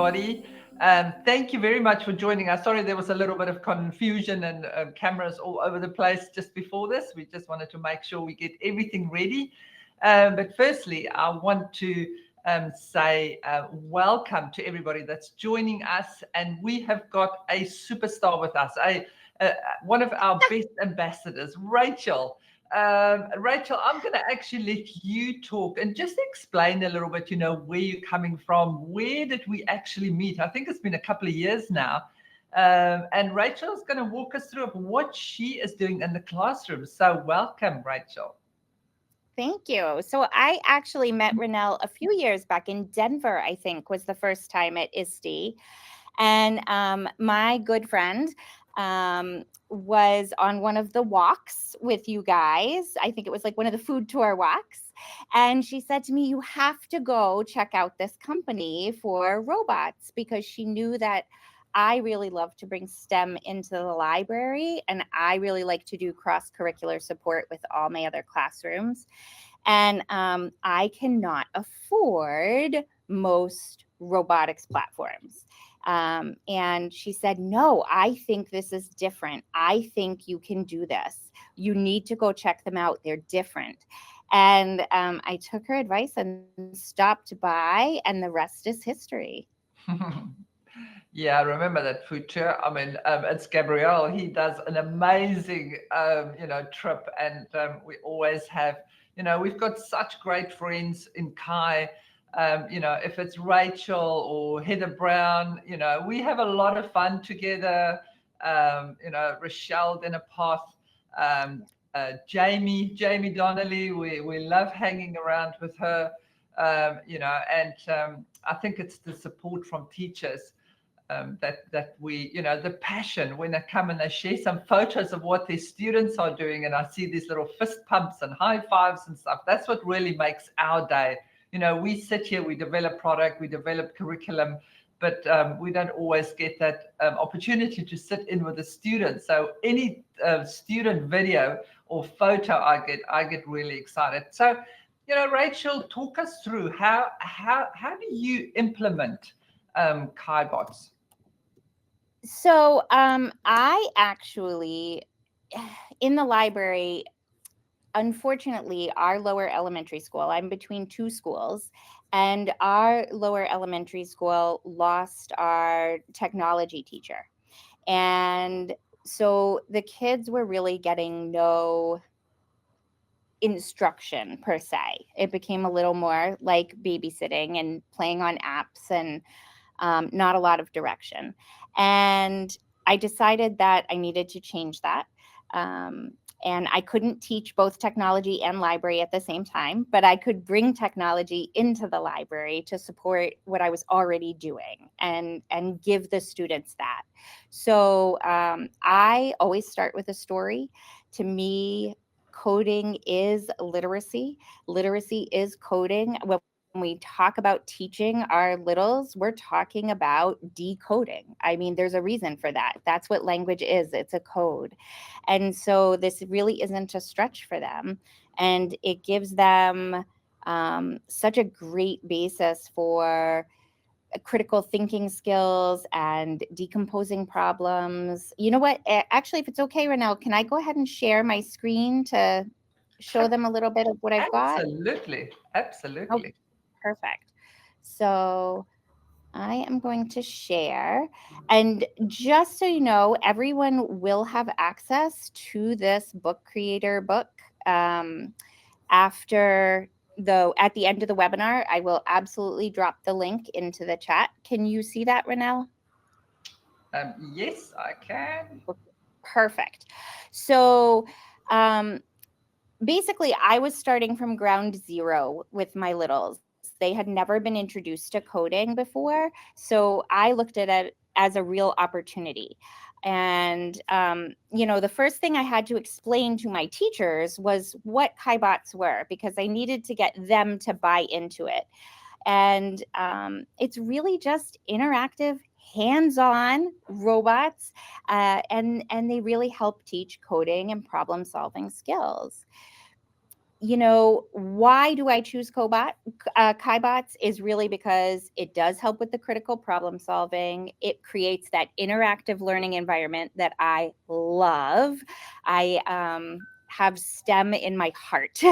everybody. Thank you very much for joining us. Sorry, there was a little bit of confusion and cameras all over the place just before this. We just wanted to make sure we get everything ready. But firstly, I want to say welcome to everybody that's joining us. And we have got a superstar with us, one of our best ambassadors, Rachel. Rachel, I'm going to actually let you talk and just explain a little bit, where you're coming from. Where did we actually meet? I think it's been a couple of years now. And Rachel's going to walk us through what she is doing in the classroom. So welcome, Rachel. Thank you. So I actually met Ronelle a few years back in Denver, I think was the first time at ISTE. And my good friend was on one of the walks with you guys. I think it was like one of the food tour walks. And she said to me, you have to go check out this company for robots, because she knew that I really love to bring STEM into the library, and I really like to do cross-curricular support with all my other classrooms. And I cannot afford most robotics platforms. And she said, no, I think this is different. I think you can do this. You need to go check them out. They're different. And I took her advice and stopped by, and the rest is history. Yeah, I remember that food tour. I mean, it's Gabriel. He does an amazing, trip, and we always have, we've got such great friends in Kai. If it's Rachel or Heather Brown, we have a lot of fun together. Rochelle Denapath, Jamie Donnelly, we love hanging around with her, and I think it's the support from teachers. That we, the passion when they come and they share some photos of what their students are doing, and I see these little fist pumps and high fives and stuff. That's what really makes our day. We sit here, we develop product, we develop curriculum, but we don't always get that opportunity to sit in with the students. So any student video or photo I get really excited. So, Rachel, talk us through how do you implement KaiBots? So I actually, in the library, unfortunately, our lower elementary school, I'm between two schools, and our lower elementary school lost our technology teacher. And so the kids were really getting no instruction per se. It became a little more like babysitting and playing on apps, and not a lot of direction. And I decided that I needed to change that. And I couldn't teach both technology and library at the same time, but I could bring technology into the library to support what I was already doing and give the students that. So I always start with a story. To me, coding is literacy. Literacy is coding. When we talk about teaching our littles, we're talking about decoding. I mean, there's a reason for that. That's what language is. It's a code. And so this really isn't a stretch for them. And it gives them such a great basis for critical thinking skills and decomposing problems. You know what? Actually, if it's okay, Ronelle, can I go ahead and share my screen to show them a little bit of what I've got? Absolutely. Okay, perfect. So I am going to share. And just so you know, everyone will have access to this book creator book after at the end of the webinar. I will absolutely drop the link into the chat. Can you see that, Ronelle? Yes, I can. Perfect. So basically, I was starting from ground zero with my littles. They had never been introduced to coding before. So I looked at it as a real opportunity. And, the first thing I had to explain to my teachers was what KaiBots were, because I needed to get them to buy into it. And it's really just interactive, hands-on robots, and they really help teach coding and problem-solving skills. why do I choose KaiBots is really because it does help with the critical problem solving. It creates that interactive learning environment that I love. I have STEM in my heart.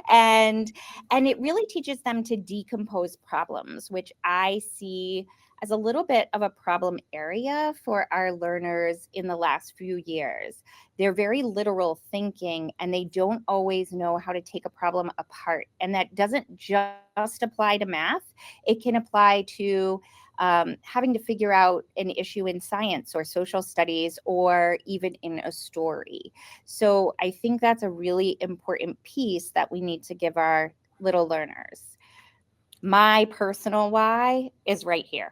and it really teaches them to decompose problems, which I see as a little bit of a problem area for our learners in the last few years. They're very literal thinking, and they don't always know how to take a problem apart. And that doesn't just apply to math. It can apply to having to figure out an issue in science or social studies or even in a story. So I think that's a really important piece that we need to give our little learners. My personal why is right here.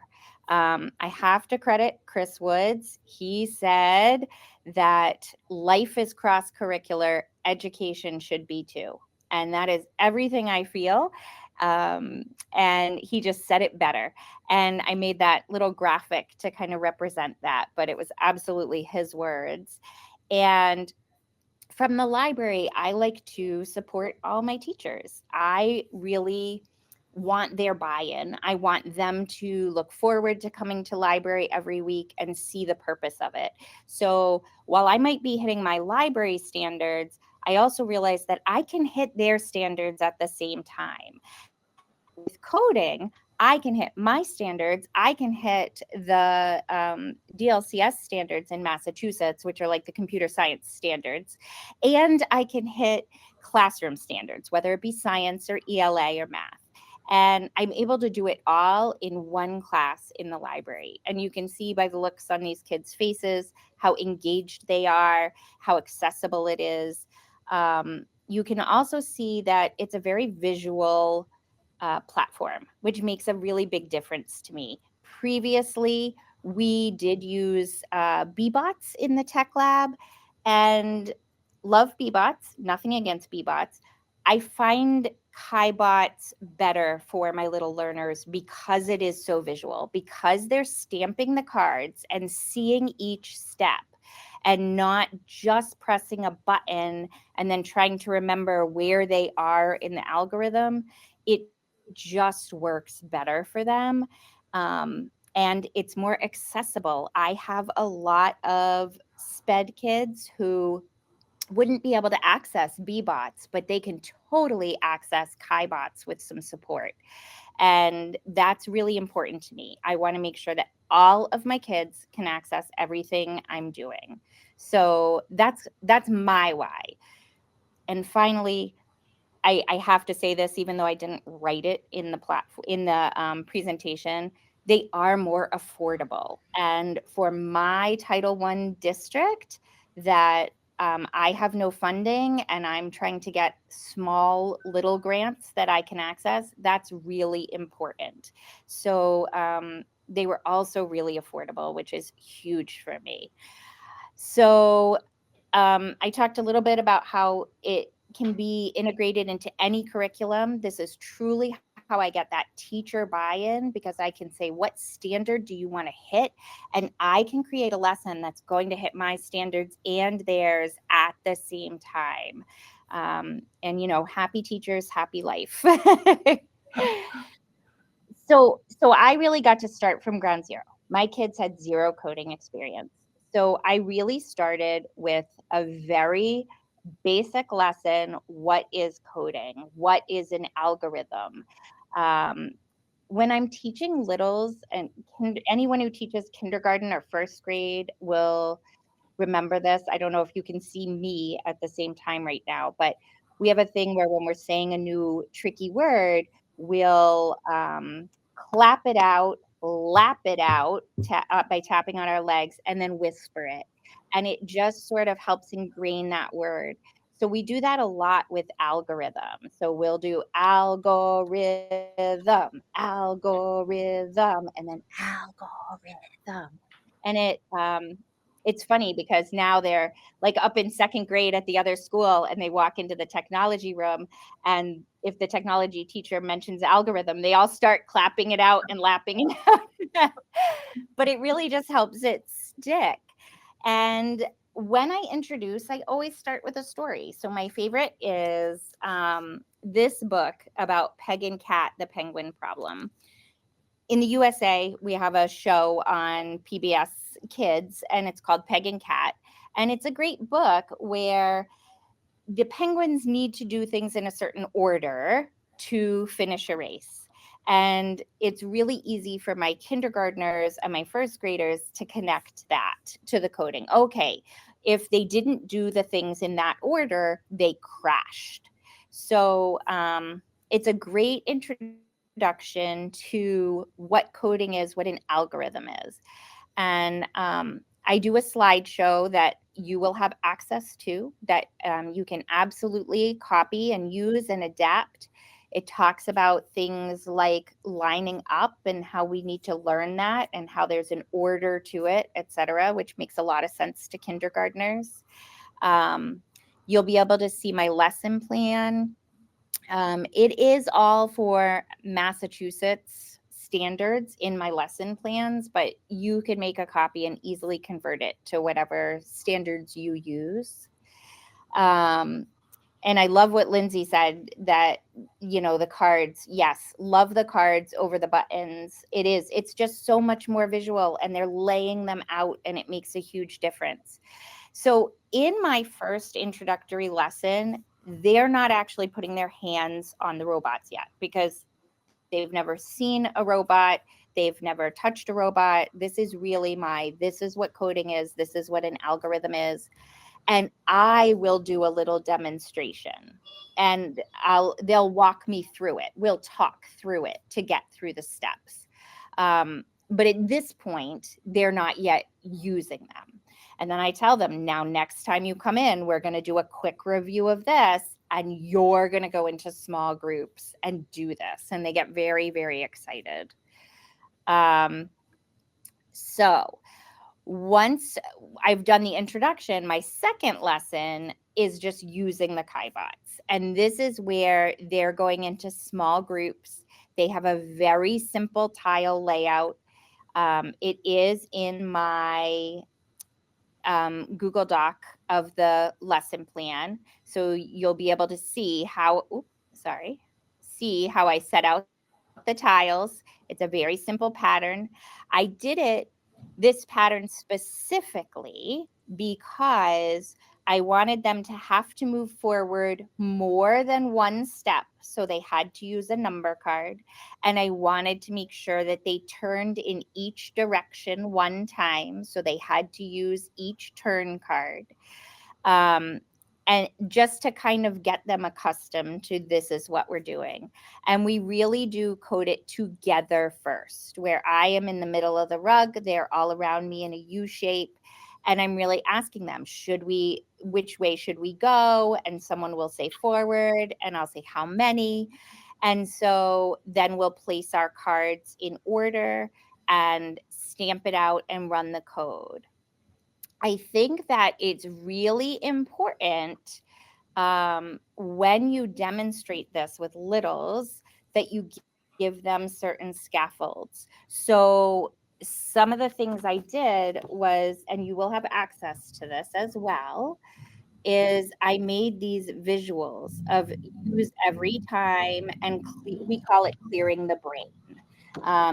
I have to credit Chris Woods. He said that life is cross-curricular, education should be too. And that is everything I feel. And he just said it better. And I made that little graphic to kind of represent that, but it was absolutely his words. And from the library, I like to support all my teachers. I really want their buy-in. I want them to look forward to coming to library every week and see the purpose of it. So while I might be hitting my library standards, I also realize that I can hit their standards at the same time. With coding, I can hit my standards. I can hit the DLCS standards in Massachusetts, which are like the computer science standards. And I can hit classroom standards, whether it be science or ELA or math. And I'm able to do it all in one class in the library. And you can see by the looks on these kids' faces how engaged they are, how accessible it is. You can also see that it's a very visual platform, which makes a really big difference to me. Previously, we did use BBots in the tech lab, and love BBots, nothing against BBots. I find KaiBots better for my little learners because it is so visual, because they're stamping the cards and seeing each step and not just pressing a button and then trying to remember where they are in the algorithm. It just works better for them. And it's more accessible. I have a lot of SPED kids who wouldn't be able to access BBots, but they can totally access KaiBots with some support. And that's really important to me. I want to make sure that all of my kids can access everything I'm doing. So that's my why. And finally, I have to say this, even though I didn't write it in the presentation, they are more affordable. And for my Title I district that I have no funding and I'm trying to get small little grants that I can access, that's really important. So they were also really affordable, which is huge for me. So I talked a little bit about how it can be integrated into any curriculum. This is truly how I get that teacher buy-in, because I can say, what standard do you want to hit? And I can create a lesson that's going to hit my standards and theirs at the same time. And happy teachers, happy life. So I really got to start from ground zero. My kids had zero coding experience. So I really started with a very basic lesson. What is coding? What is an algorithm? When I'm teaching littles, and anyone who teaches kindergarten or first grade will remember this. I don't know if you can see me at the same time right now, but we have a thing where when we're saying a new tricky word, we'll clap it out, lap it out by tapping on our legs, and then whisper it. And it just sort of helps ingrain that word. So we do that a lot with algorithm. So we'll do algorithm, algorithm, and then algorithm. And it's funny because now they're like up in second grade at the other school, and they walk into the technology room, and if the technology teacher mentions algorithm, they all start clapping it out and lapping it out. But it really just helps it stick. And when I introduce, I always start with a story. So my favorite is this book about Peg and Cat, the Penguin Problem. In the USA, we have a show on PBS Kids, and it's called Peg and Cat. And it's a great book where the penguins need to do things in a certain order to finish a race. And it's really easy for my kindergartners and my first graders to connect that to the coding. Okay, if they didn't do the things in that order, they crashed. So it's a great introduction to what coding is, what an algorithm is. And I do a slideshow that you will have access to that you can absolutely copy and use and adapt. It talks about things like lining up and how we need to learn that and how there's an order to it, etc., which makes a lot of sense to kindergartners. You'll be able to see my lesson plan. It is all for Massachusetts standards in my lesson plans, but you could make a copy and easily convert it to whatever standards you use. And I love what Lindsay said, that, the cards, yes, love the cards over the buttons. It's just so much more visual, and they're laying them out, and it makes a huge difference. So in my first introductory lesson, they're not actually putting their hands on the robots yet, because they've never seen a robot. They've never touched a robot. This is really this is what coding is. This is what an algorithm is. And I will do a little demonstration, and they'll walk me through it. We'll talk through it to get through the steps. But at this point, they're not yet using them. And then I tell them, now, next time you come in, we're going to do a quick review of this, and you're going to go into small groups and do this. And they get very, very excited. So once I've done the introduction, my second lesson is just using the KaiBots. And this is where they're going into small groups. They have a very simple tile layout. It is in my Google Doc of the lesson plan. So you'll be able to see how I set out the tiles. It's a very simple pattern. I did this pattern specifically because I wanted them to have to move forward more than one step. So they had to use a number card. And I wanted to make sure that they turned in each direction one time. So they had to use each turn card. And just to kind of get them accustomed to this is what we're doing. And we really do code it together first, where I am in the middle of the rug, they're all around me in a U shape. And I'm really asking them, which way should we go? And someone will say forward, and I'll say how many. And so then we'll place our cards in order and stamp it out and run the code. I think that it's really important when you demonstrate this with littles that you give them certain scaffolds. So some of the things I did was, and you will have access to this as well, is I made these visuals of use every time, and we call it clearing the brain,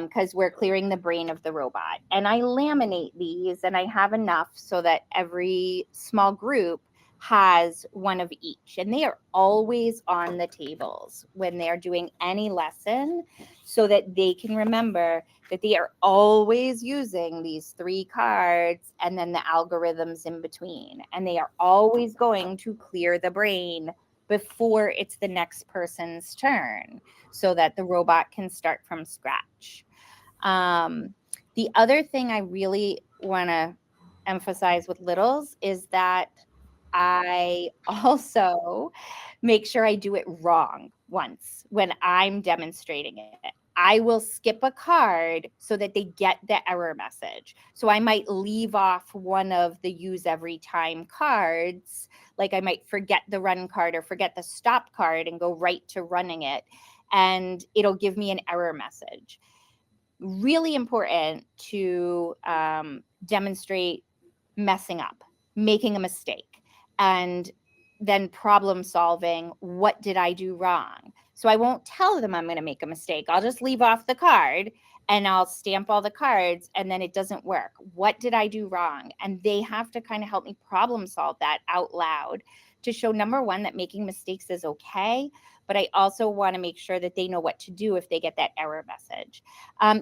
because we're clearing the brain of the robot. And I laminate these, and I have enough so that every small group has one of each. And they are always on the tables when they're doing any lesson, so that they can remember that they are always using these 3 cards and then the algorithms in between. And they are always going to clear the brain before it's the next person's turn, so that the robot can start from scratch. The other thing I really want to emphasize with littles is that I also make sure I do it wrong once when I'm demonstrating it. I will skip a card so that they get the error message. So I might leave off one of the use every time cards. Like I might forget the run card or forget the stop card and go right to running it. And it'll give me an error message. Really important to demonstrate messing up. making a mistake and then problem solving. What did I do wrong? So I won't tell them I'm going to make a mistake. I'll just leave off the card and I'll stamp all the cards and then it doesn't work. What did I do wrong? And they have to kind of help me problem solve that out loud to show, number one, that making mistakes is okay. But I also want to make sure that they know what to do if they get that error message.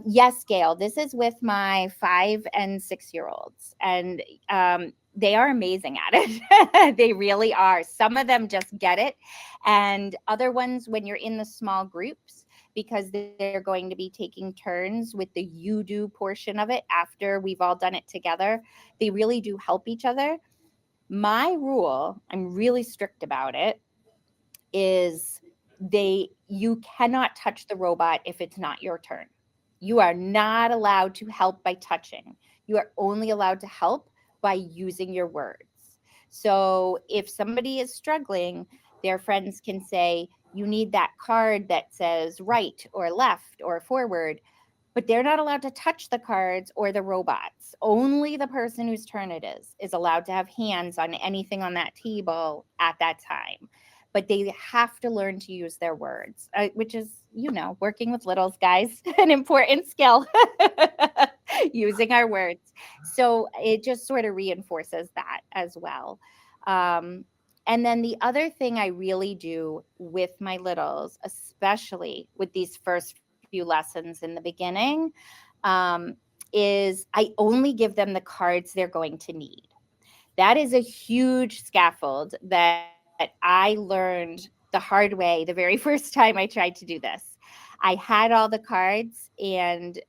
Yes, Gail, this is with my 5 and 6-year-olds. And they are amazing at it. They really are. Some of them just get it. And other ones, when you're in the small groups, because they're going to be taking turns with the you do portion of it after we've all done it together, they really do help each other. My rule, I'm really strict about it, is you cannot touch the robot if it's not your turn. You are not allowed to help by touching. You are only allowed to help by using your words. So if somebody is struggling, their friends can say, you need that card that says right or left or forward, but they're not allowed to touch the cards or the robots. Only the person whose turn it is allowed to have hands on anything on that table at that time. But they have to learn to use their words, which is, working with littles, guys, an important skill, using our words. So it just sort of reinforces that as well. And then the other thing I really do with my littles, especially with these first few lessons in the beginning, is I only give them the cards they're going to need. That is a huge scaffold that I learned the hard way the very first time I tried to do this. I had all the cards and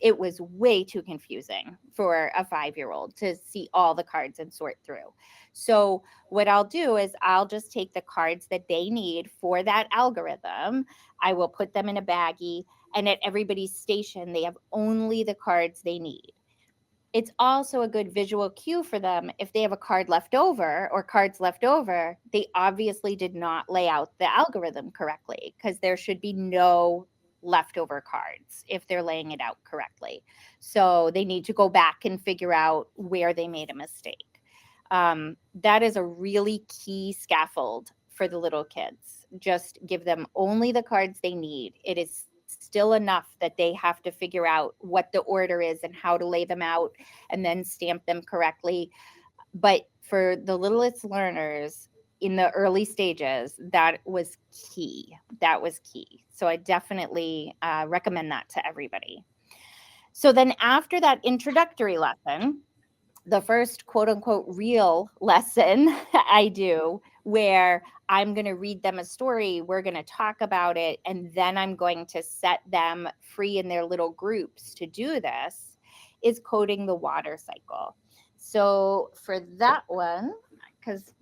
it was way too confusing for a 5-year-old to see all the cards and sort through. So what I'll do is I'll just take the cards that they need for that algorithm. I will put them in a baggie, and at everybody's station, they have only the cards they need. It's also a good visual cue for them. If they have a card left over or cards left over, they obviously did not lay out the algorithm correctly, because there should be no leftover cards if they're laying it out correctly. So they need to go back and figure out where they made a mistake. That is a really key scaffold for the little kids. Just give them only the cards they need. It is still enough that they have to figure out what the order is and how to lay them out and then stamp them correctly. But for the littlest learners in the early stages, that was key. That was key. So I definitely recommend that to everybody. So then after that introductory lesson, the first quote unquote real lesson I do, where I'm going to read them a story, we're going to talk about it, and then I'm going to set them free in their little groups to do this, is coding the water cycle. So for that one, because,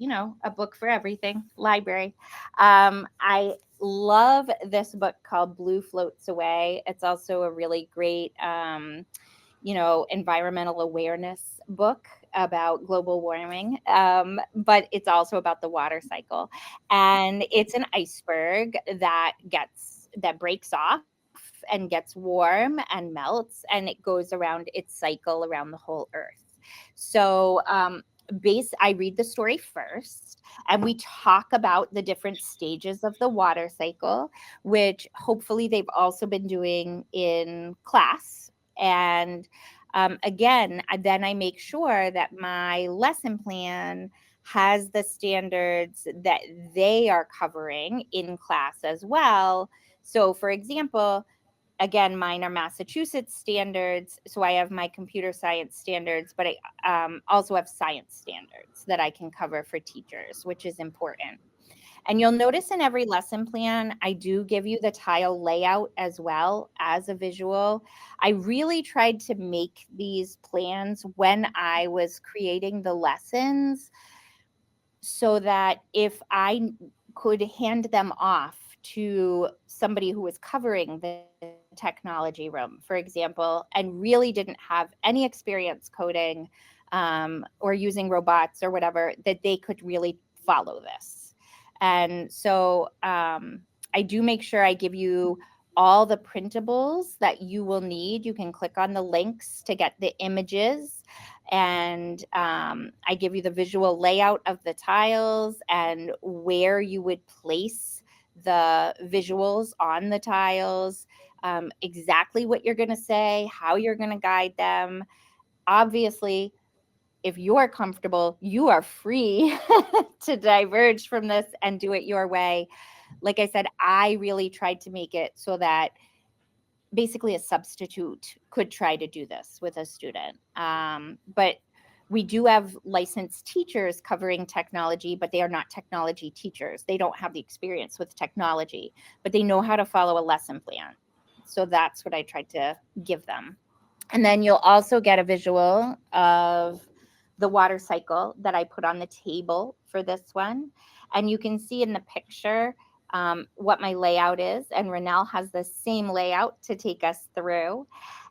a book for everything, library, I love this book called Blue Floats Away. It's also a really great environmental awareness book about global warming, but it's also about the water cycle. And it's an iceberg that breaks off and gets warm and melts, and it goes around its cycle around the whole earth. So I read the story first, and we talk about the different stages of the water cycle, which hopefully they've also been doing in class. And again, then I make sure that my lesson plan has the standards that they are covering in class as well. So for example, again, mine are Massachusetts standards. So I have my computer science standards, but I also have science standards that I can cover for teachers, which is important. And you'll notice in every lesson plan, I do give you the tile layout as well as a visual. I really tried to make these plans when I was creating the lessons so that if I could hand them off to somebody who was covering the technology room, for example, and really didn't have any experience coding or using robots or whatever, that they could really follow this. And so I do make sure I give you all the printables that you will need. You can click on the links to get the images, and I give you the visual layout of the tiles and where you would place the visuals on the tiles, exactly what you're going to say, how you're going to guide them. Obviously, if you're comfortable, you are free to diverge from this and do it your way. Like I said, I really tried to make it so that basically a substitute could try to do this with a student. But we do have licensed teachers covering technology, but they are not technology teachers. They don't have the experience with technology, but they know how to follow a lesson plan. So that's what I tried to give them. And then you'll also get a visual of the water cycle that I put on the table for this one. And you can see in the picture what my layout is. And Renelle has the same layout to take us through.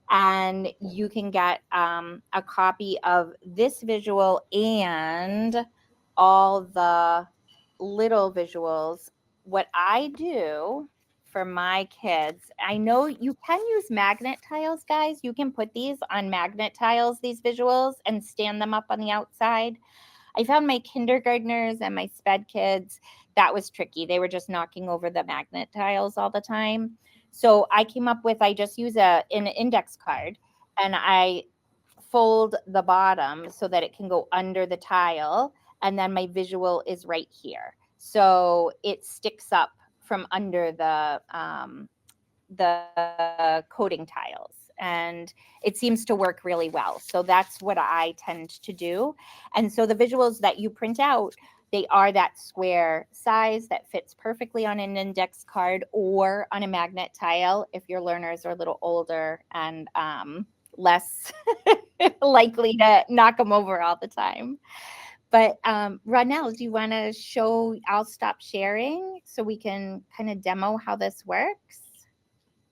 And you can get a copy of this visual and all the little visuals. What I do for my kids, I know you can use magnet tiles, guys. You can put these on magnet tiles, these visuals, and stand them up on the outside. I found my kindergartners and my sped kids, that was tricky. They were just knocking over the magnet tiles all the time. So I came up with, I just use an index card and I fold the bottom so that it can go under the tile. And then my visual is right here. So it sticks up from under the coating tiles. And it seems to work really well. So that's what I tend to do. And so the visuals that you print out, they are that square size that fits perfectly on an index card or on a magnet tile if your learners are a little older and less likely to knock them over all the time. But Ronelle, do you want to show? I'll stop sharing so we can kind of demo how this works.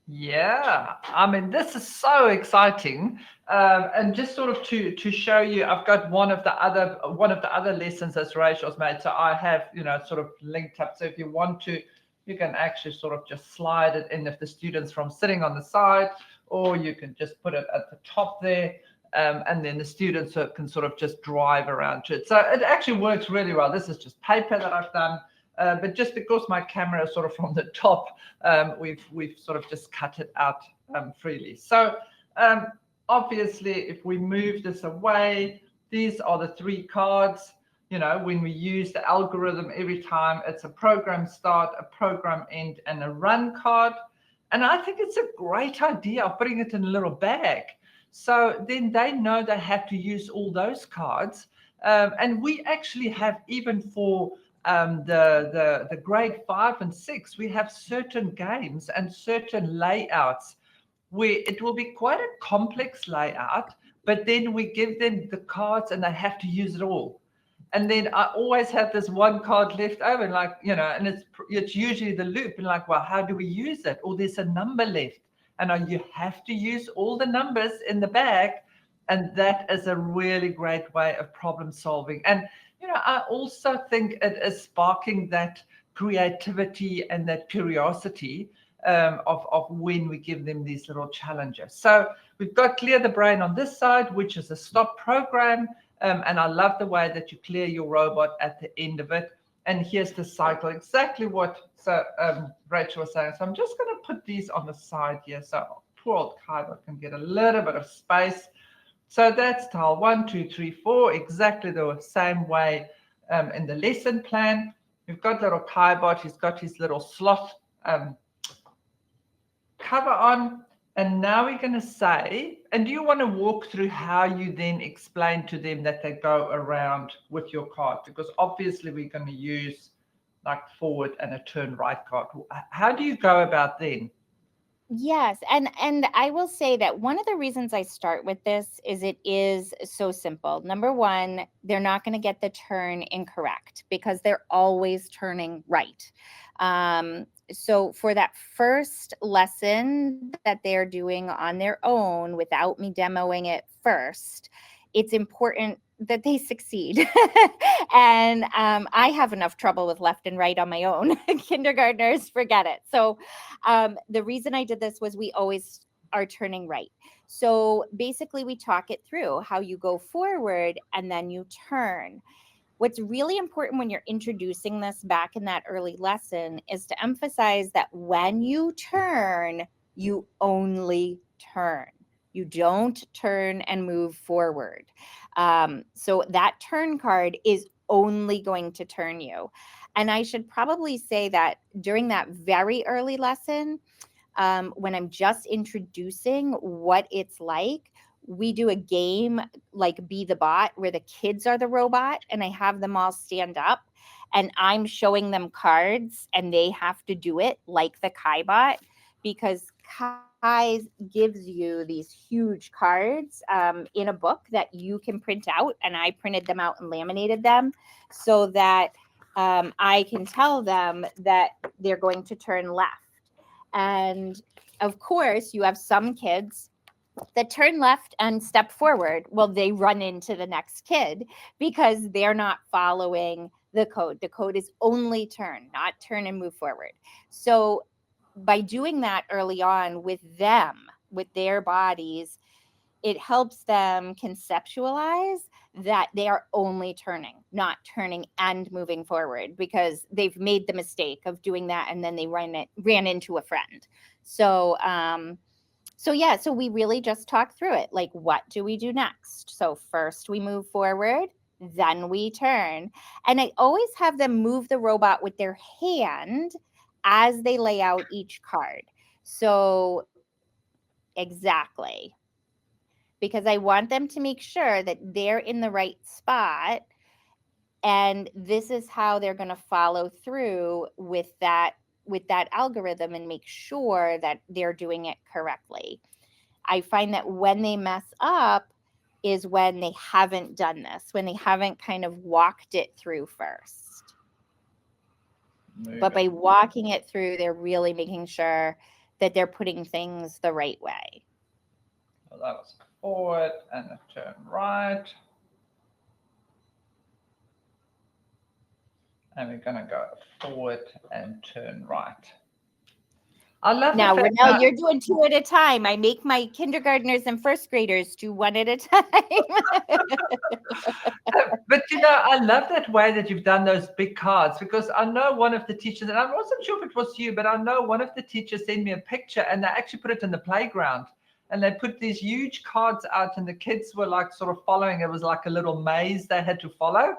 Yeah, I mean, this is so exciting. And just sort of to show you, I've got one of the other lessons as Rachel's made. So I have, sort of linked up. So if you want to, you can actually sort of just slide it in if the student's from sitting on the side, or you can just put it at the top there. And then the students can sort of just drive around to it. So it actually works really well. This is just paper that I've done. But just because my camera is sort of from the top, we've sort of just cut it out freely. So obviously, if we move this away, these are the 3 cards. When we use the algorithm every time, it's a program start, a program end, and a run card. And I think it's a great idea of putting it in a little bag. So then they know they have to use all those cards. And we actually have, even for the grade 5 and 6, we have certain games and certain layouts where it will be quite a complex layout, but then we give them the cards and they have to use it all. And then I always have this one card left over, and it's usually the loop, and well, how do we use it? Or there's a number left, and you have to use all the numbers in the bag. And that is a really great way of problem solving. And I also think it is sparking that creativity and that curiosity of when we give them these little challenges. So we've got clear the brain on this side, which is a stop program. And I love the way that you clear your robot at the end of it. And here's the cycle, exactly what Rachel was saying. So I'm just going to put these on the side here so poor old KaiBot can get a little bit of space. So that's tile 1, 2, 3, 4, exactly the same way in the lesson plan. We've got little KaiBot, he's got his little sloth cover on. And now we're going to say, and do you want to walk through how you then explain to them that they go around with your card? Because obviously we're going to use like forward and a turn right card. How do you go about then? Yes, and I will say that one of the reasons I start with this is it is so simple. Number one, they're not going to get the turn incorrect because they're always turning right. So for that first lesson that they're doing on their own without me demoing it first, it's important they succeed. And I have enough trouble with left and right on my own. Kindergartners, forget it. So the reason I did this was we always are turning right. So basically we talk it through how you go forward and then you turn. What's really important when you're introducing this back in that early lesson is to emphasize that when you turn, you only turn. You don't turn and move forward. So that turn card is only going to turn you. And I should probably say that during that very early lesson, when I'm just introducing what it's like, we do a game like Be the Bot where the kids are the robot and I have them all stand up and I'm showing them cards and they have to do it like the KaiBot, because Kai gives you these huge cards in a book that you can print out, and I printed them out and laminated them so that I can tell them that they're going to turn left. And of course, you have some kids that turn left and step forward. Well, they run into the next kid because they're not following the code. The code is only turn, not turn and move forward. So by doing that early on with them, with their bodies, it helps them conceptualize that they are only turning, not turning and moving forward, because they've made the mistake of doing that and then they ran into a friend. So so we really just talk through it. Like, what do we do next? So first we move forward, then we turn. And I always have them move the robot with their hand as they lay out each card. So exactly. Because I want them to make sure that they're in the right spot. And this is how they're going to follow through with that algorithm and make sure that they're doing it correctly. I find that when they mess up is when they haven't done this, when they haven't kind of walked it through first. But by walking it through, they're really making sure that they're putting things the right way. Well, that was forward and a turn right. And we're going to go forward and turn right. I love now, the fact Renelle, you're doing 2 at a time. I make my kindergartners and first graders do 1 at a time. But I love that way that you've done those big cards, because I know one of the teachers, and I wasn't sure if it was you, but I know one of the teachers sent me a picture and they actually put it in the playground. And they put these huge cards out and the kids were like sort of following. It was like a little maze they had to follow.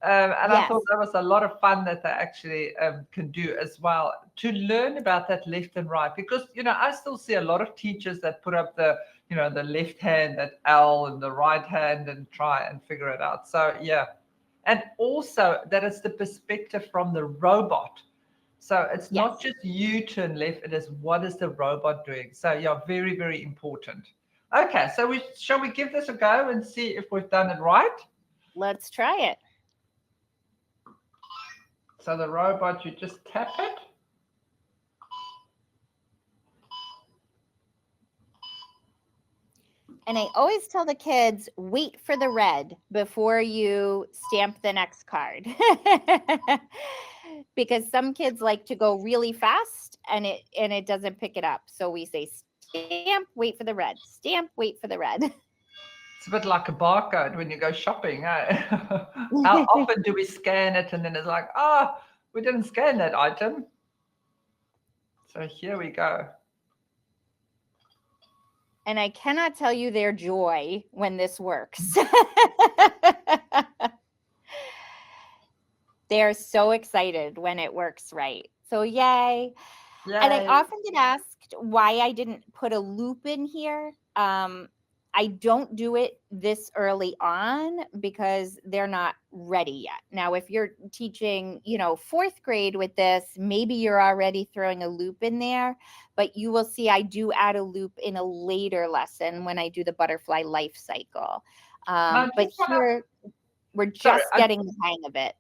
And yes. I thought that was a lot of fun that they actually can do as well to learn about that left and right. Because, I still see a lot of teachers that put up the left hand, that L, and the right hand and try and figure it out. So, yeah. And also that it's the perspective from the robot. So it's not just you turn left, it is what is the robot doing. So, yeah, very, very important. Okay, so shall we give this a go and see if we've done it right? Let's try it. So the robot, you just tap it. And I always tell the kids, wait for the red before you stamp the next card. Because some kids like to go really fast and it doesn't pick it up. So we say stamp, wait for the red. Stamp, wait for the red. It's a bit like a barcode when you go shopping. How often do we scan it and then it's like, we didn't scan that item. So here we go. And I cannot tell you their joy when this works. They're so excited when it works right. So yay. And I often get asked why I didn't put a loop in here. I don't do it this early on because they're not ready yet. Now, if you're teaching, 4th grade with this, maybe you're already throwing a loop in there, but you will see I do add a loop in a later lesson when I do the butterfly life cycle. But here, we're just getting the hang of it.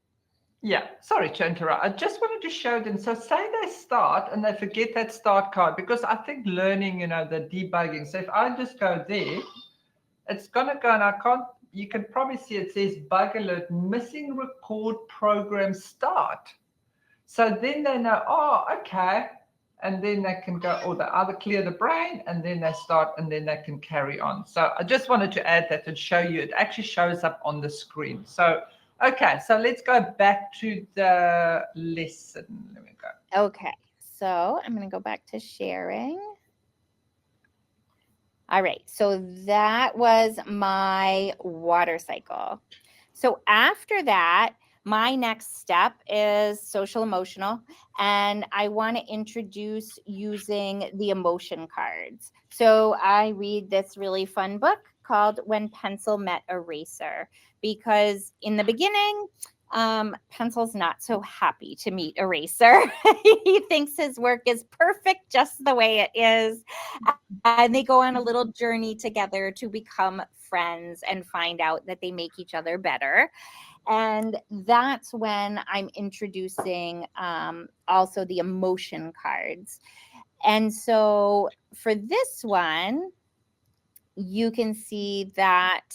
Yeah, sorry to interrupt. I just wanted to show them. So say they start and they forget that start card, because I think learning, the debugging. So if I just go there, it's going to go and you can probably see it says bug alert, missing record program start. So then they know, oh, okay. And then they can go, or they either clear the brain and then they start and then they can carry on. So I just wanted to add that and show you, it actually shows up on the screen. So, okay, so let's go back to the lesson. Let me go. Okay, so I'm going to go back to sharing. All right, so that was my water cycle. So after that, my next step is social emotional, and I want to introduce using the emotion cards. So I read this really fun book called When Pencil Met Eraser, because in the beginning, Pencil's not so happy to meet Eraser. He thinks his work is perfect just the way it is. And they go on a little journey together to become friends and find out that they make each other better. And that's when I'm introducing also the emotion cards. And so for this one, you can see that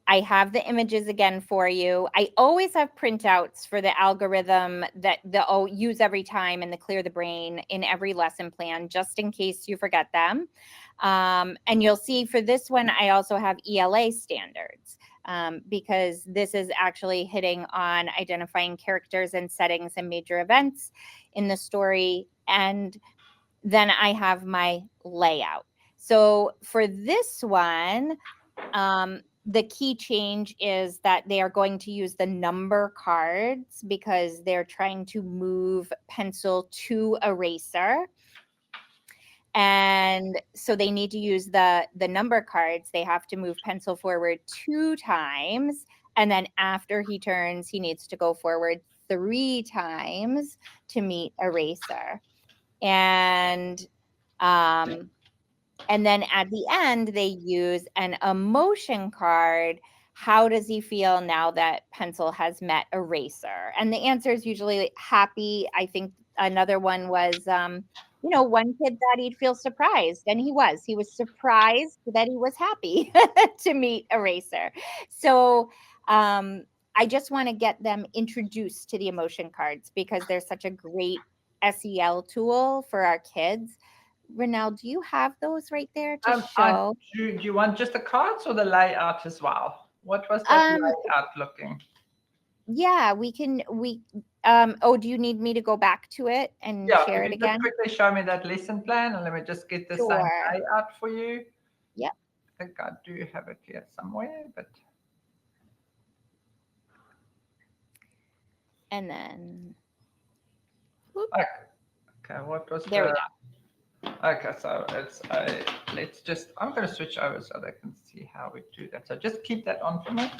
I have the images again for you. I always have printouts for the algorithm that they'll use every time and the clear the brain in every lesson plan, just in case you forget them. And you'll see for this one, I also have ELA standards because this is actually hitting on identifying characters and settings and major events in the story. And then I have my layout. So for this one, the key change is that they are going to use the number cards because they're trying to move Pencil to Eraser. And so they need to use the number cards. They have to move Pencil forward 2 times. And then after he turns, he needs to go forward 3 times to meet Eraser. And then at the end, they use an emotion card. How does he feel now that Pencil has met Eraser? And the answer is usually happy. I think another one was, one kid thought he'd feel surprised, and he was. He was surprised that he was happy to meet Eraser. So I just want to get them introduced to the emotion cards because they're such a great SEL tool for our kids. Renelle, do you have those right there to show? Do you want just the cards or the layout as well? What was that layout looking? Yeah, do you need me to go back to it and share it again? Just quickly show me that lesson plan and let me just get the same layout for you. Yep. I think I do have it here somewhere, but. And then. Okay, what was there we go. Okay, so it's I'm going to switch over so they can see how we do that. So just keep that on for me.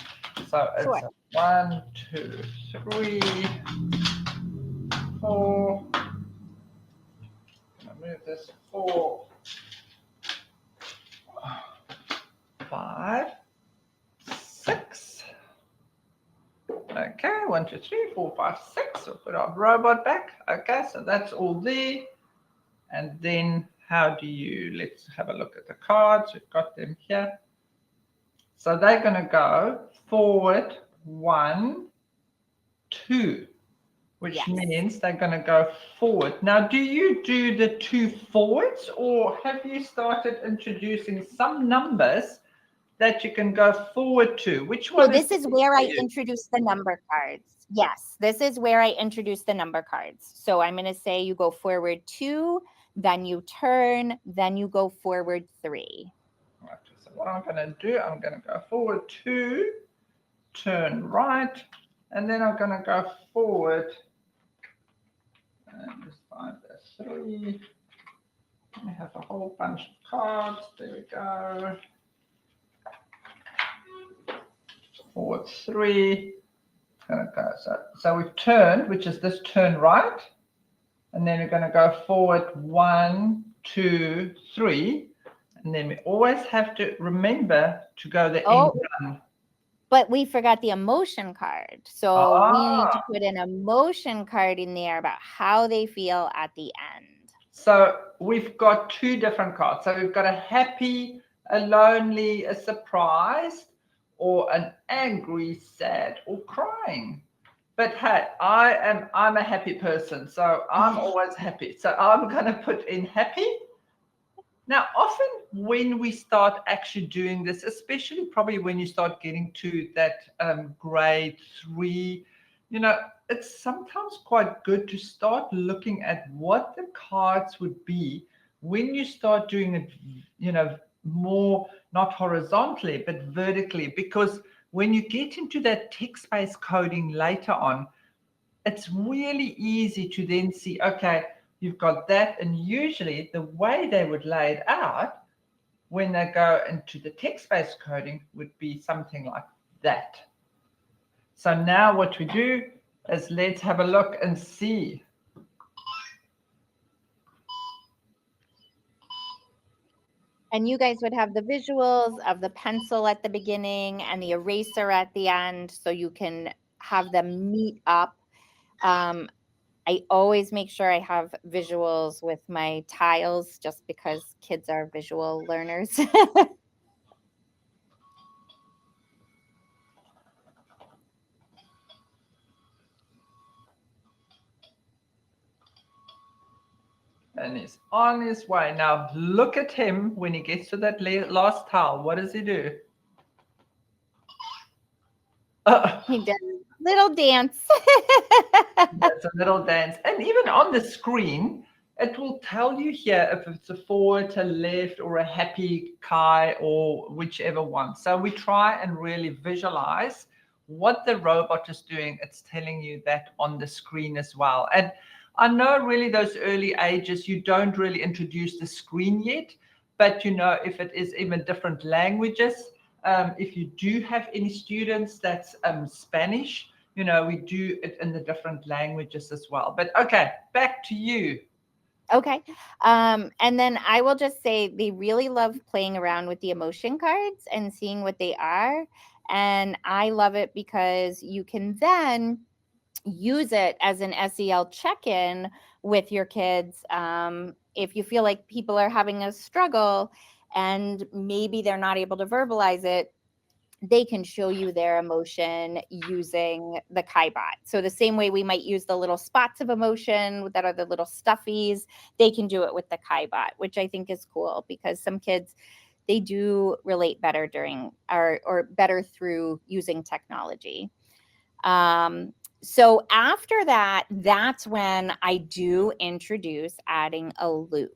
So it's 1, 2, 3, 4. I'm going to move this 4, 5, 6. Okay, 1, 2, 3, 4, 5, 6. We'll put our robot back. Okay, so that's all there. And then let's have a look at the cards. We've got them here. So they're going to go forward 1, 2, which means they're going to go forward. Now, do you do the 2 forwards, or have you started introducing some numbers that you can go forward to? Which one? So this is where I introduce the number cards. Yes, this is where I introduce the number cards. So I'm going to say you go forward 2, then you turn, then you go forward 3. Okay, so what I'm going to do, I'm going to go forward 2, turn right, and then I'm going to go forward and just find the 3. I have a whole bunch of cards. There we go. Forward 3. Okay, so we've turned, which is this turn right. And then we're going to go forward 1, 2, 3. And then we always have to remember to go the end one. But we forgot the emotion card. So we need to put an emotion card in there about how they feel at the end. So we've got 2 different cards. So we've got a happy a lonely, a surprised, or an angry, sad, or crying. But hey, I'm a happy person, so I'm always happy. So I'm gonna put in happy. Now, often when we start actually doing this, especially probably when you start getting to that grade 3, you know, it's sometimes quite good to start looking at what the cards would be when you start doing it, more not horizontally, but vertically. Because when you get into that text-based coding later on, it's really easy to then see, okay, you've got that. And usually the way they would lay it out when they go into the text-based coding would be something like that. So now what we do is let's have a look and see. And you guys would have the visuals of the pencil at the beginning and the eraser at the end, so you can have them meet up. I always make sure I have visuals with my tiles, just because kids are visual learners. And he's on his way. Now look at him when he gets to that last tile. What does he do? He does a little dance. That's a little dance. And even on the screen, it will tell you here if it's a forward, a left, or a happy Kai, or whichever one. So we try and really visualize what the robot is doing. It's telling you that on the screen as well. And I know really those early ages, you don't really introduce the screen yet, but if it is even different languages, if you do have any students that's Spanish, we do it in the different languages as well. But okay, back to you. Okay. And then I will just say they really love playing around with the emotion cards and seeing what they are. And I love it because you can then use it as an SEL check-in with your kids. If you feel like people are having a struggle and maybe they're not able to verbalize it, they can show you their emotion using the KaiBot. So the same way we might use the little spots of emotion that are the little stuffies, they can do it with the KaiBot, which I think is cool because some kids, they do relate better during or better through using technology. So after that, that's when I do introduce adding a loop.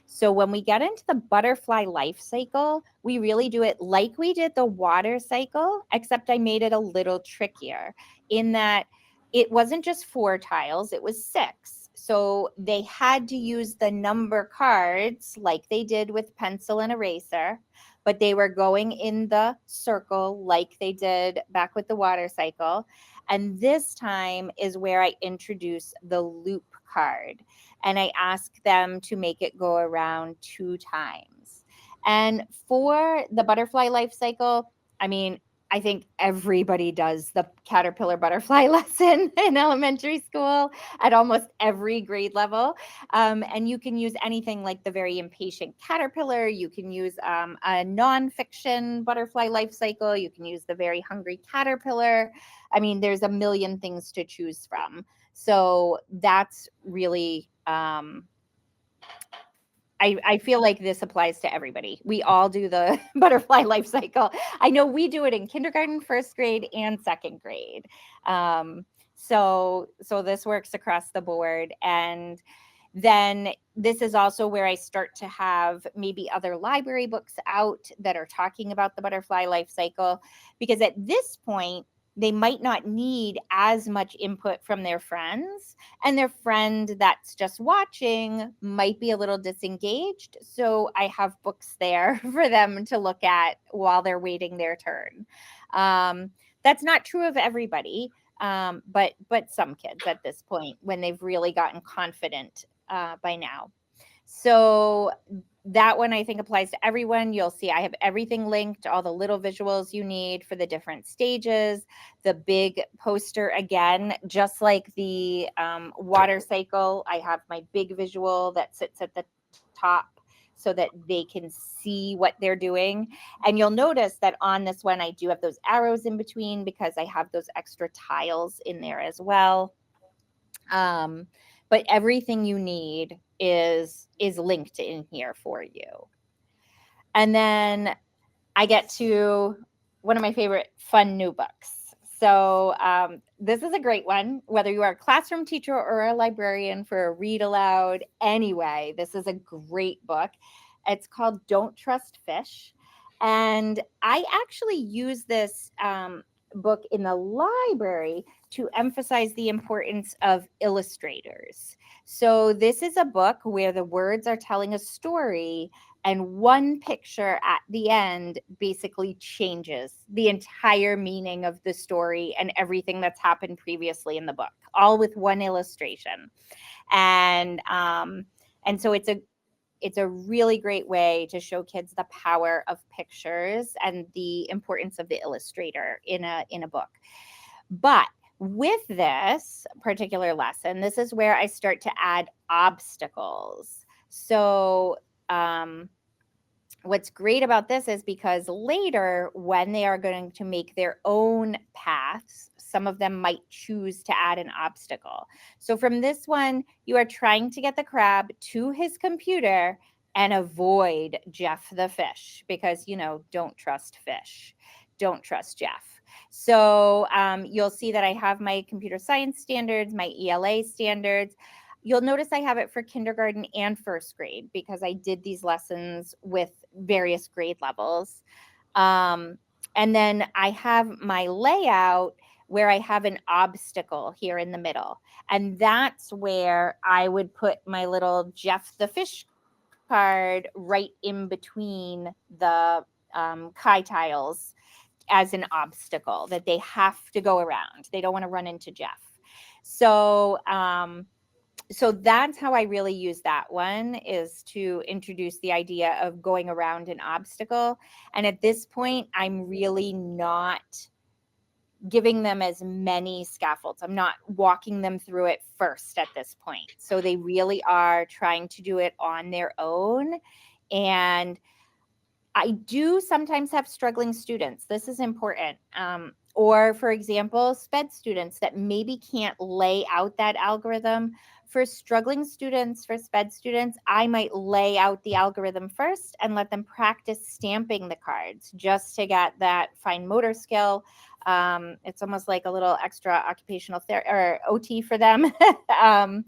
So when we get into the butterfly life cycle, we really do it like we did the water cycle, except I made it a little trickier in that it wasn't just 4 tiles, it was 6. So they had to use the number cards like they did with pencil and eraser, but they were going in the circle like they did back with the water cycle. And this time is where I introduce the loop card. And I ask them to make it go around 2 times. And for the butterfly life cycle, I mean, I think everybody does the caterpillar butterfly lesson in elementary school at almost every grade level. And you can use anything like the very impatient caterpillar. You can use a nonfiction butterfly life cycle. You can use the very hungry caterpillar. I mean, there's a million things to choose from. So that's really, I feel like this applies to everybody. We all do the butterfly life cycle. I know we do it in kindergarten, first grade, and second grade. So this works across the board. And then this is also where I start to have maybe other library books out that are talking about the butterfly life cycle, because at this point, they might not need as much input from their friends, and their friend that's just watching might be a little disengaged. So I have books there for them to look at while they're waiting their turn. That's not true of everybody, but some kids at this point when they've really gotten confident by now. So that one I think applies to everyone. You'll see I have everything linked, all the little visuals you need for the different stages, the big poster again, just like the water cycle. I have my big visual that sits at the top. so that they can see what they're doing. And you'll notice that on this one, I do have those arrows in between because I have those extra tiles in there as well. But everything you need is linked in here for you. And then I get to one of my favorite fun new books. So this is a great one, whether you are a classroom teacher or a librarian for a read aloud. Anyway, this is a great book. It's called Don't Trust Fish. And I actually use this book in the library to emphasize the importance of illustrators. So this is a book where the words are telling a story, and one picture at the end basically changes the entire meaning of the story and everything that's happened previously in the book, all with one illustration. And so it's a really great way to show kids the power of pictures and the importance of the illustrator in a book. But with this particular lesson, this is where I start to add obstacles. So what's great about this is because later, when they are going to make their own paths, some of them might choose to add an obstacle. So from this one, you are trying to get the crab to his computer and avoid Jeff the fish because, don't trust fish. Don't trust Jeff. So you'll see that I have my computer science standards, my ELA standards. You'll notice I have it for kindergarten and first grade because I did these lessons with various grade levels. And then I have my layout where I have an obstacle here in the middle. And that's where I would put my little Jeff the fish card right in between the Kai tiles as an obstacle that they have to go around. They don't want to run into Jeff. So that's how I really use that one, is to introduce the idea of going around an obstacle. And at this point, I'm really not giving them as many scaffolds. I'm not walking them through it first at this point. So they really are trying to do it on their own. And I do sometimes have struggling students. This is important. Or, for example, SPED students that maybe can't lay out that algorithm. For struggling students, for SPED students, I might lay out the algorithm first and let them practice stamping the cards just to get that fine motor skill. It's almost like a little extra occupational therapy or OT for them, and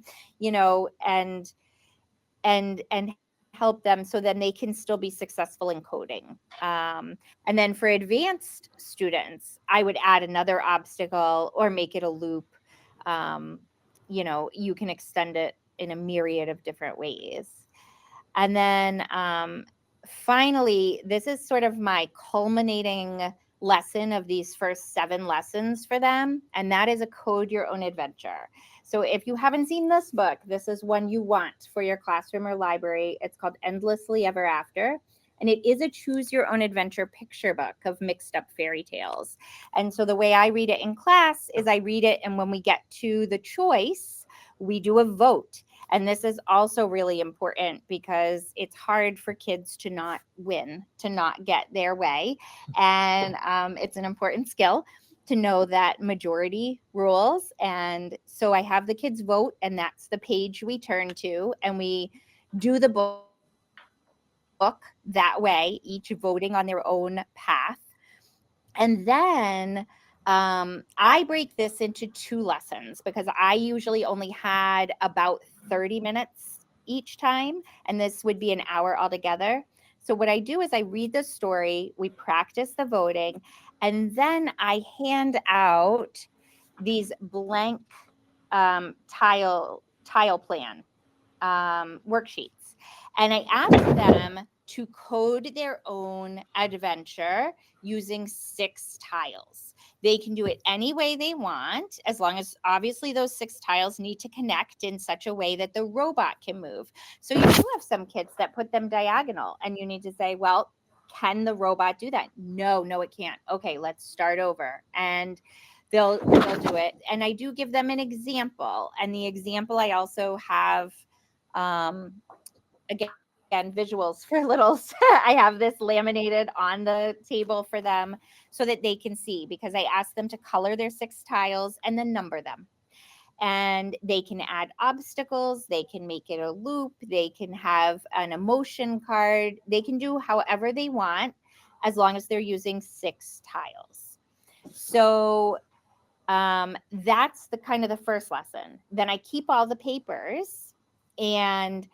help them so then they can still be successful in coding. And then for advanced students, I would add another obstacle or make it a loop. You can extend it in a myriad of different ways. And then finally, this is sort of my culminating lesson of these first 7 lessons for them, and that is a Code Your Own Adventure. So if you haven't seen this book, this is one you want for your classroom or library. It's called Endlessly Ever After, and it is a choose your own adventure picture book of mixed up fairy tales. And so the way I read it in class is I read it, and when we get to the choice, we do a vote. And this is also really important because it's hard for kids to not win, to not get their way. And it's an important skill to know that majority rules. And so I have the kids vote, and that's the page we turn to, and we do the book that way, each voting on their own path. And then I break this into 2 lessons because I usually only had about 30 minutes each time, and this would be an hour altogether. So what I do is I read the story, we practice the voting, and then I hand out these blank tile plan worksheets. And I ask them to code their own adventure using 6 tiles. They can do it any way they want, as long as obviously those 6 tiles need to connect in such a way that the robot can move. So you do have some kids that put them diagonal, and you need to say, well, can the robot do that? No, it can't. Okay, let's start over. And they'll do it. And I do give them an example. And the example I also have, again, again, visuals for littles. I have this laminated on the table for them so that they can see, because I asked them to color their 6 tiles and then number them. And they can add obstacles, they can make it a loop, they can have an emotion card, they can do however they want as long as they're using 6 tiles. So that's the kind of the first lesson. Then I keep all the papers, and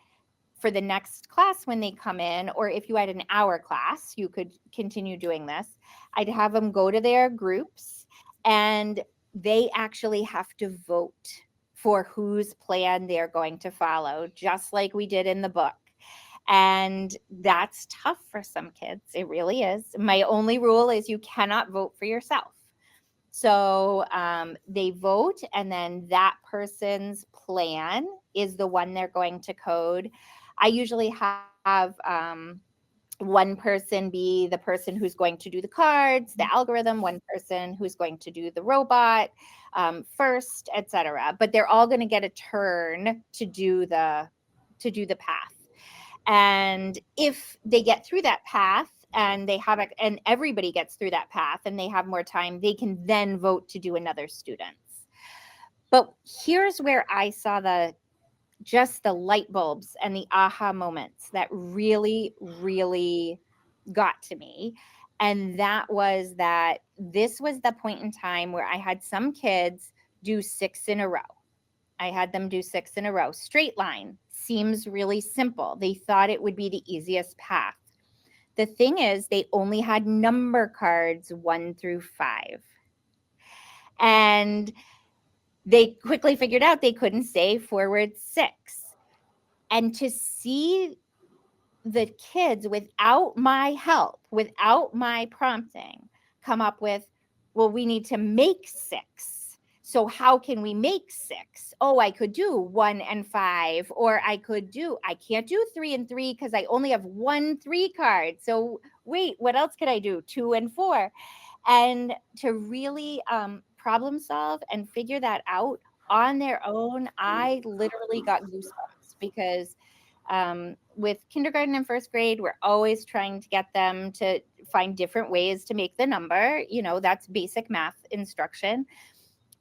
for the next class when they come in, or if you had an hour class, you could continue doing this. I'd have them go to their groups, and they actually have to vote for whose plan they're going to follow, just like we did in the book. And that's tough for some kids. It really is. My only rule is you cannot vote for yourself. So they vote, and then that person's plan is the one they're going to code. I usually have one person be the person who's going to do the cards, the algorithm, one person who's going to do the robot first, etc. But they're all going to get a turn to do the path. And if they get through that path, and and everybody gets through that path and they have more time, they can then vote to do another student's. But here's where I saw just the light bulbs and the aha moments that really, really got to me. And that was that this was the point in time where I had some kids do 6 in a row. I had them do 6 in a row. Straight line seems really simple. They thought it would be the easiest path. The thing is, they only had number cards 1 through 5. And they quickly figured out they couldn't say forward 6. And to see the kids, without my help, without my prompting, come up with, well, we need to make 6. So how can we make 6? Oh, I could do 1 and 5, or I can't do 3 and 3 because I only have 1 3 card. So wait, what else could I do? 2 and 4. And to really problem solve and figure that out on their own, I literally got goosebumps, because with kindergarten and first grade, we're always trying to get them to find different ways to make the number. That's basic math instruction.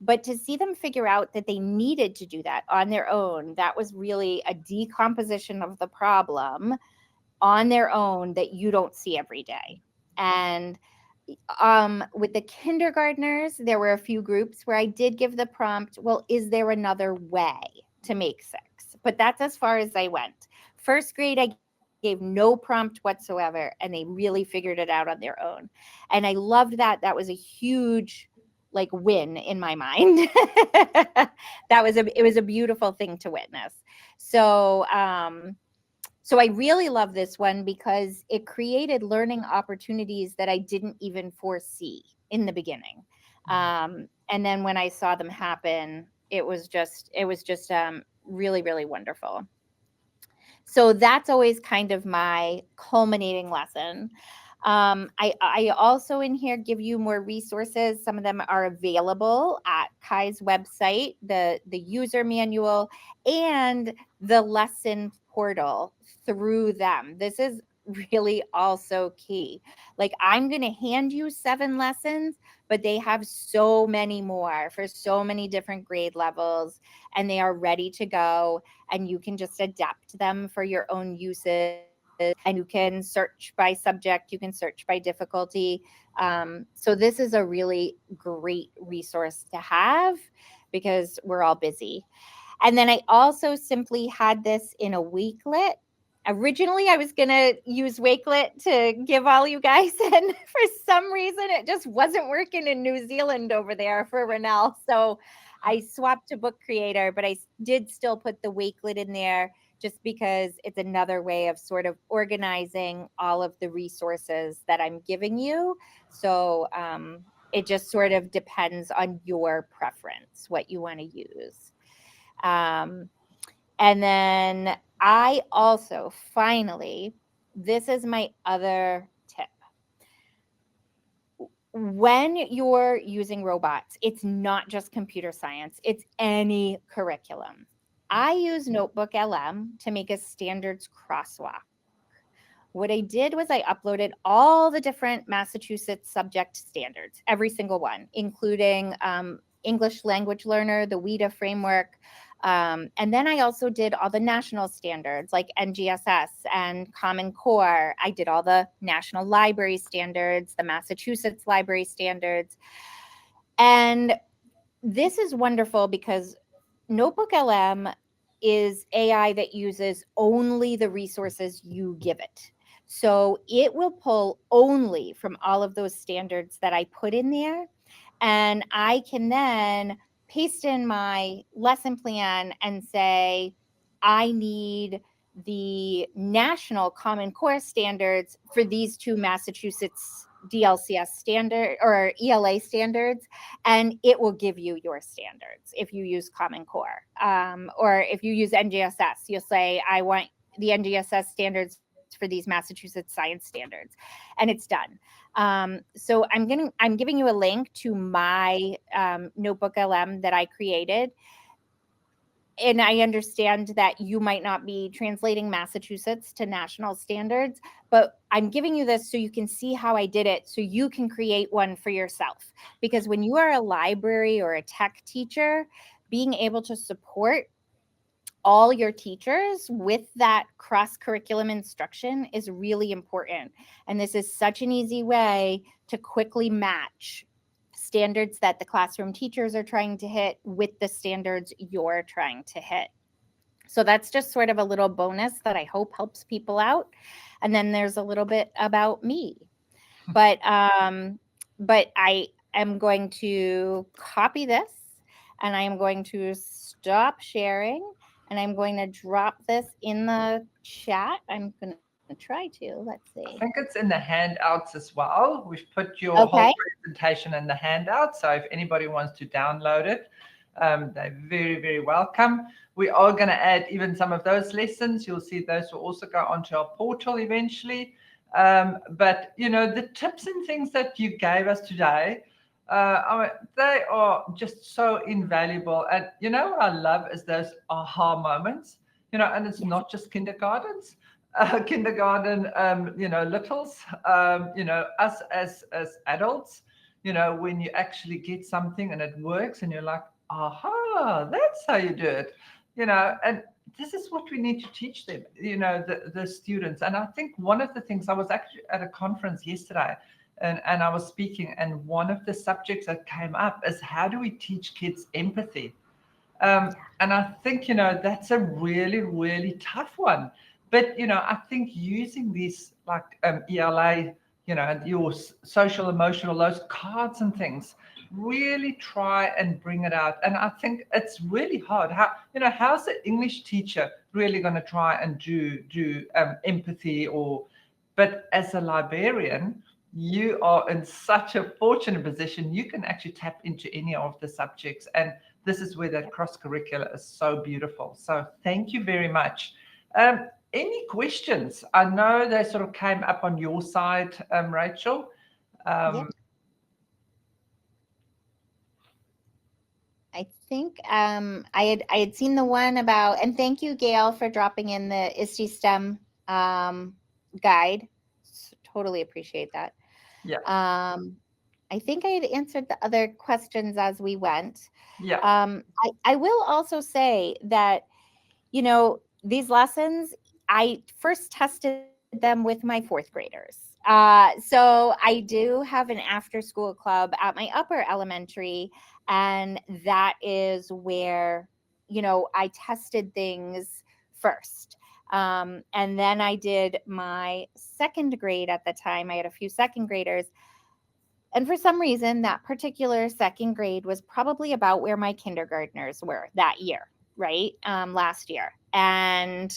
But to see them figure out that they needed to do that on their own, that was really a decomposition of the problem on their own that you don't see every day. And with the kindergartners, there were a few groups where I did give the prompt, well, is there another way to make 6? But that's as far as I went. First grade, I gave no prompt whatsoever, and they really figured it out on their own. And I loved that. That was a huge win in my mind. It was a beautiful thing to witness. So I really love this one because it created learning opportunities that I didn't even foresee in the beginning. And then when I saw them happen, it was just really, really wonderful. So that's always kind of my culminating lesson. I also in here give you more resources. Some of them are available at Kai's website, the user manual and the lesson portal through them. This is really also key. I'm going to hand you 7 lessons, but they have so many more for so many different grade levels, and they are ready to go, and you can just adapt them for your own uses. And you can search by subject, you can search by difficulty. So this is a really great resource to have because we're all busy. And then I also simply had this in a Wakelet. Originally, I was going to use Wakelet to give all you guys, and for some reason, it just wasn't working in New Zealand over there for Renelle. So I swapped to Book Creator, but I did still put the Wakelet in there just because it's another way of sort of organizing all of the resources that I'm giving you. So it just sort of depends on your preference, what you want to use. And then I also, finally, this is my other tip. When you're using robots, it's not just computer science, it's any curriculum. I use Notebook LM to make a standards crosswalk. What I did was I uploaded all the different Massachusetts subject standards, every single one, including English language learner, the WIDA framework. And then I also did all the national standards like NGSS and Common Core. I did all the national library standards, the Massachusetts library standards. And this is wonderful because Notebook LM is AI that uses only the resources you give it. So it will pull only from all of those standards that I put in there. And I can then paste in my lesson plan and say, I need the national Common Core standards for these two Massachusetts DLCS standard or ELA standards, and it will give you your standards if you use Common Core. Or if you use NGSS, you'll say, I want the NGSS standards for these Massachusetts science standards, and it's done. So I'm giving you a link to my Notebook LM that I created. And I understand that you might not be translating Massachusetts to national standards, but I'm giving you this so you can see how I did it, so you can create one for yourself. Because when you are a library or a tech teacher, being able to support all your teachers with that cross-curriculum instruction is really important. And this is such an easy way to quickly match standards that the classroom teachers are trying to hit with the standards you're trying to hit. So that's just sort of a little bonus that I hope helps people out. And then there's a little bit about me. But I am going to copy this, and I am going to stop sharing, and I'm going to drop this in the chat. I'm going to try to. Let's see. I think it's in the handouts as well. We've put your Okay. whole presentation in the handout. So if anybody wants to download it, they're very, very welcome. We are going to add even some of those lessons. You'll see those will also go onto our portal eventually. But, the tips and things that you gave us today, they are just so invaluable. And, what I love is those aha moments, and it's not just kindergartens. Kindergarten, littles, us as adults, when you actually get something and it works and you're like, aha, that's how you do it, and this is what we need to teach them, the students. And I think one of the things, I was actually at a conference yesterday and I was speaking, and one of the subjects that came up is how do we teach kids empathy? And I think, that's a really, really tough one. But, I think using these like ELA, and your social, emotional, those cards and things, really try and bring it out. And I think it's really hard. How's the English teacher really going to try and do empathy but as a librarian, you are in such a fortunate position. You can actually tap into any of the subjects. And this is where that cross-curricular is so beautiful. So thank you very much. Any questions? I know they sort of came up on your side, Rachel. Yeah. I think I had seen the one about, and thank you, Gail, for dropping in the ISTE STEM guide. Totally appreciate that. Yeah. I think I had answered the other questions as we went. Yeah. I will also say that, these lessons, I first tested them with my fourth graders. So I do have an after school club at my upper elementary, and that is where, I tested things first. And then I did my second grade at the time. I had a few second graders. And for some reason, that particular second grade was probably about where my kindergartners were that year, right? Last year. And,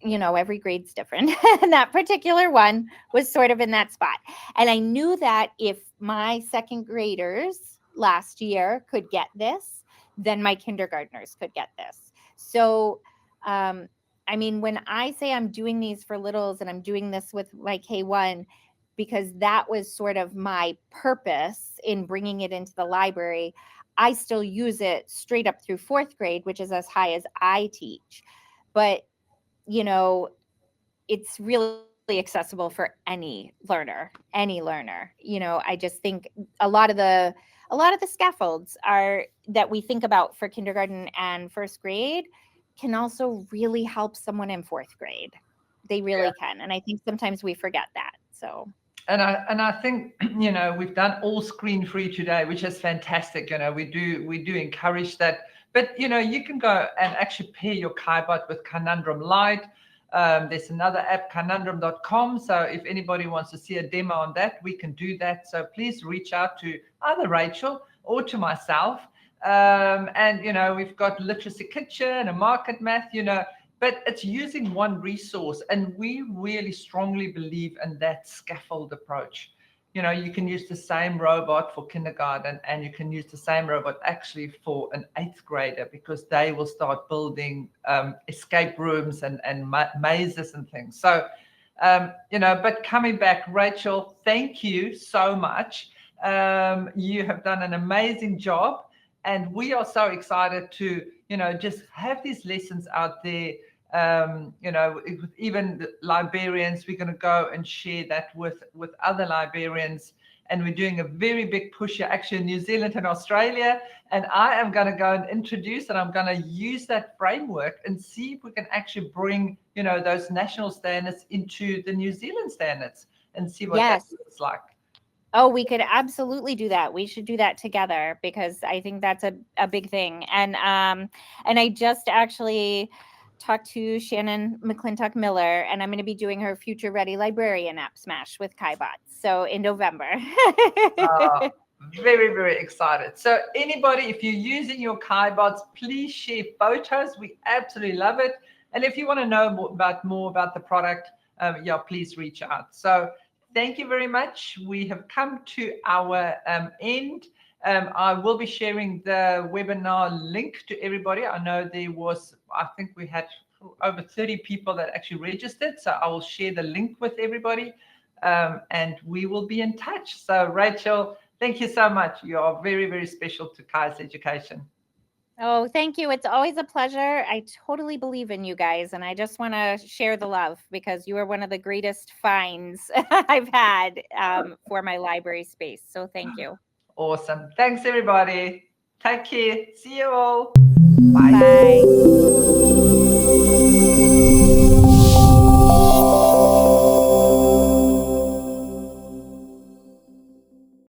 every grade's different. And that particular one was sort of in that spot. And I knew that if my second graders last year could get this, then my kindergartners could get this. So, when I say I'm doing these for littles and I'm doing this with my K1, because that was sort of my purpose in bringing it into the library, I still use it straight up through fourth grade, which is as high as I teach. But, it's really accessible for any learner. You know, I just think a lot of the scaffolds that we think about for kindergarten and first grade can also really help someone in fourth grade. They really can. And I think sometimes we forget that. So. And I think, you know, we've done all screen free today, which is fantastic. You know, we do encourage that. But, you know, you can go and actually pair your KaiBot with Conundrum Lite. There's another app, conundrum.com. So if anybody wants to see a demo on that, we can do that. So please reach out to either Rachel or to myself. And, you know, we've got Literacy Kitchen, a Market Math, you know, but it's using one resource. And we really strongly believe in that scaffold approach. You know, you can use the same robot for kindergarten, and you can use the same robot actually for an 8th grader, because they will start building escape rooms and mazes and things. So, you know, but coming back, Rachel, thank you so much. You have done an amazing job, and we are so excited to, you know, just have these lessons out there. You know, even the librarians, we're going to go and share that with other librarians, and we're doing a very big push here, actually in New Zealand and Australia, and I am going to go and introduce, and I'm going to use that framework and see if we can actually bring, you know, those national standards into the New Zealand standards and see what that looks like. Oh, we could absolutely do that. We should do that together, because I think that's a big thing. And I just actually talked to Shannon McClintock Miller, and I'm going to be doing her Future Ready Librarian App Smash with KaiBot. So in November. Very, very excited. So anybody, if you're using your KaiBots, please share photos. We absolutely love it. And if you want to know more about the product, please reach out. So thank you very much. We have come to our end. I will be sharing the webinar link to everybody. I know I think we had over 30 people that actually registered. So I will share the link with everybody, and we will be in touch. So Rachel, thank you so much. You are very, very special to Kai's education. Oh, thank you. It's always a pleasure. I totally believe in you guys, and I just want to share the love, because you are one of the greatest finds I've had for my library space. So thank you. Awesome. Thanks, everybody. Take care. See you all. Bye. Bye.